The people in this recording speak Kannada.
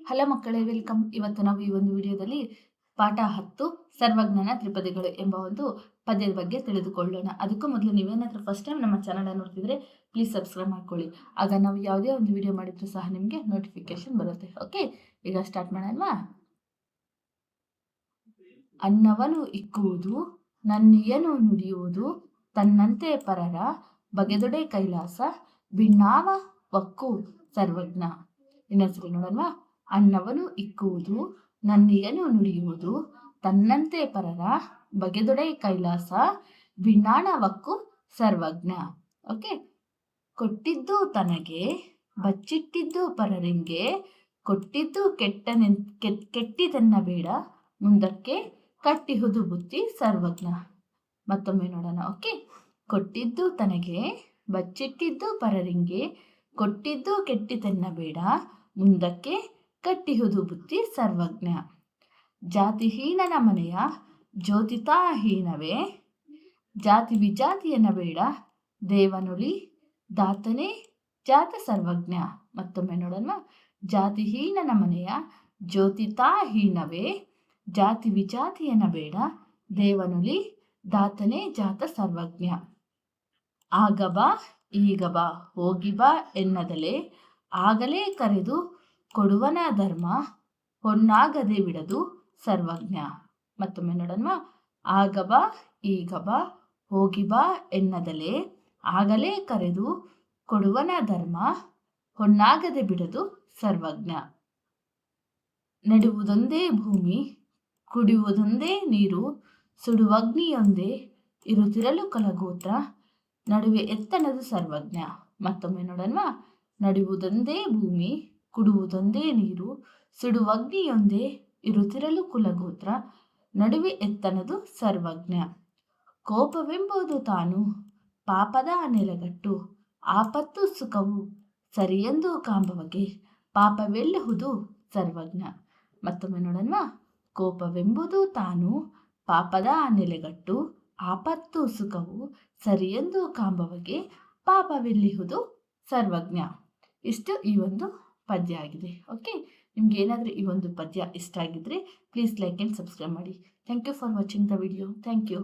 ಹಲೋ ಮಕ್ಕಳೇ, ವೆಲ್ಕಮ್. ಇವತ್ತು ನಾವು ಈ ಒಂದು ವಿಡಿಯೋದಲ್ಲಿ ಪಾಠ 10 ಸರ್ವಜ್ಞನ ತ್ರಿಪದಿಗಳು ಎಂಬ ಒಂದು ಪದ್ಯದ ಬಗ್ಗೆ ತಿಳಿದುಕೊಳ್ಳೋಣ. ಅದಕ್ಕೂ ಮೊದಲು ನೀವೇನಾದರೂ ಫಸ್ಟ್ ಟೈಮ್ ನಮ್ಮ ಚಾನಲ್ ನೋಡ್ತಿದ್ರೆ ಪ್ಲೀಸ್ ಸಬ್ಸ್ಕ್ರೈಬ್ ಮಾಡ್ಕೊಳ್ಳಿ. ಆಗ ನಾವು ಯಾವುದೇ ಒಂದು ವಿಡಿಯೋ ಮಾಡಿದ್ರು ಸಹ ನಿಮಗೆ ನೋಟಿಫಿಕೇಶನ್ ಬರುತ್ತೆ. ಓಕೆ, ಈಗ ಸ್ಟಾರ್ಟ್ ಮಾಡೋಣವಾ? ಅನ್ನವನು ಇಕ್ಕುವುದು, ನನ್ನಿಯನು ನುಡಿಯುವುದು, ತನ್ನಂತೆ ಪರರ ಬಗೆದೊಡೆ ಕೈಲಾಸ, ಭಿನ್ನಾವ ವಕ್ಕು ಸರ್ವಜ್ಞ. ಇನ್ನೊಂದ್ಸರಿ ನೋಡೋಣವಾ? ಅನ್ನವನು ಇಕ್ಕುವುದು, ನನ್ನಿಯನು ನುಡಿಯುವುದು, ತನ್ನಂತೆ ಪರರ ಬಗೆದೊಡೆ ಕೈಲಾಸ, ಭಿನ್ನಾಣವಕ್ಕು ಸರ್ವಜ್ಞ. ಓಕೆ, ಕೊಟ್ಟಿದ್ದು ತನಗೆ, ಬಚ್ಚಿಟ್ಟಿದ್ದು ಪರರಿಂಗೆ, ಕೊಟ್ಟಿದ್ದು ಕೆಟ್ಟಿದನ್ನ ಬೇಡ, ಮುಂದಕ್ಕೆ ಕಟ್ಟಿಹುದು ಬುದ್ಧಿ ಸರ್ವಜ್ಞ. ಮತ್ತೊಮ್ಮೆ ನೋಡೋಣ. ಓಕೆ, ಕೊಟ್ಟಿದ್ದು ತನಗೆ, ಬಚ್ಚಿಟ್ಟಿದ್ದು ಪರರಿಂಗೆ, ಕೊಟ್ಟಿದ್ದು ಕೆಟ್ಟಿತನ್ನ ಬೇಡ, ಮುಂದಕ್ಕೆ ಕಟ್ಟಿಹುದು ಬುದ್ಧಿ ಸರ್ವಜ್ಞ. ಜಾತಿಹೀನನ ಮನೆಯ ಜ್ಯೋತಿತಾಹೀನವೇ, ಜಾತಿ ವಿಜಾತಿಯನ್ನ ಬೇಡ, ದೇವನುಲಿ ದಾತನೇ ಜಾತ ಸರ್ವಜ್ಞ. ಮತ್ತೊಮ್ಮೆ ನೋಡೋಣ. ಜಾತಿಹೀನನ ಮನೆಯ ಜ್ಯೋತಿತಾಹೀನವೇ, ಜಾತಿ ವಿಜಾತಿಯನ್ನ ಬೇಡ, ದೇವನುಲಿ ದಾತನೇ ಜಾತ ಸರ್ವಜ್ಞ. ಆಗ ಬಾ ಈಗ ಬಾ ಹೋಗಿ ಬಾ ಎನ್ನದಲೆ, ಆಗಲೇ ಕರೆದು ಕೊಡುವನ ಧರ್ಮ, ಹೊನ್ನಾಗದೆ ಬಿಡದು ಸರ್ವಜ್ಞ. ಮತ್ತೊಮ್ಮೆ ನೋಡೋಣ. ಆಗ ಬಾ ಈಗ ಬಾ ಹೋಗಿ ಬಾ ಎನ್ನದಲೆ, ಆಗಲೇ ಕರೆದು ಕೊಡುವನ ಧರ್ಮ, ಹೊನ್ನಾಗದೆ ಬಿಡದು ಸರ್ವಜ್ಞ. ನೆಡುವುದೊಂದೇ ಭೂಮಿ, ಕುಡಿಯುವುದೊಂದೇ ನೀರು, ಸುಡುವಗ್ನಿಯೊಂದೇ ಇರುತ್ತಿರಲು ಕಲಗೋತ್ರ, ನಡುವೆ ಎತ್ತನದು ಸರ್ವಜ್ಞ. ಮತ್ತೊಮ್ಮೆ ನೋಡೋಣವಾ? ನಡುವುದೊಂದೇ ಭೂಮಿ, ಕುಡುವುದೊಂದೇ ನೀರು, ಸುಡುವಗ್ನಿಯೊಂದೇ ಇರುತ್ತಿರಲು ಕುಲಗೋತ್ರ, ನಡುವೆ ಎತ್ತನದು ಸರ್ವಜ್ಞ. ಕೋಪವೆಂಬುದು ತಾನು ಪಾಪದ ನೆಲೆಗಟ್ಟು, ಆಪತ್ತು ಸುಖವು ಸರಿಯೆಂದು ಕಾಂಬವಗೆ, ಪಾಪವೆಲ್ಲಹುದು ಸರ್ವಜ್ಞ. ಮತ್ತೊಮ್ಮೆ ನೋಡೋಣವಾ? ಕೋಪವೆಂಬುದು ತಾನು ಪಾಪದ ನೆಲೆಗಟ್ಟು, ಆಪತ್ತು ಸುಖವು ಸರಿಯೆಂದು ಕಾಂಬವಗೆ, ಪಾಪವೆಲ್ಲಿಹುದು ಸರ್ವಜ್ಞ. ಇಷ್ಟು ಈ ಒಂದು ಪದ್ಯ ಆಗಿದೆ. ಓಕೆ, ನಿಮ್ಗೆ ಏನಾದರೂ ಈ ಒಂದು ಪದ್ಯ ಇಷ್ಟ ಆಗಿದ್ರೆ ಪ್ಲೀಸ್ ಲೈಕ್ ಆ್ಯಂಡ್ ಸಬ್ಸ್ಕ್ರೈಬ್ ಮಾಡಿ. Thank you for watching the video. Thank you.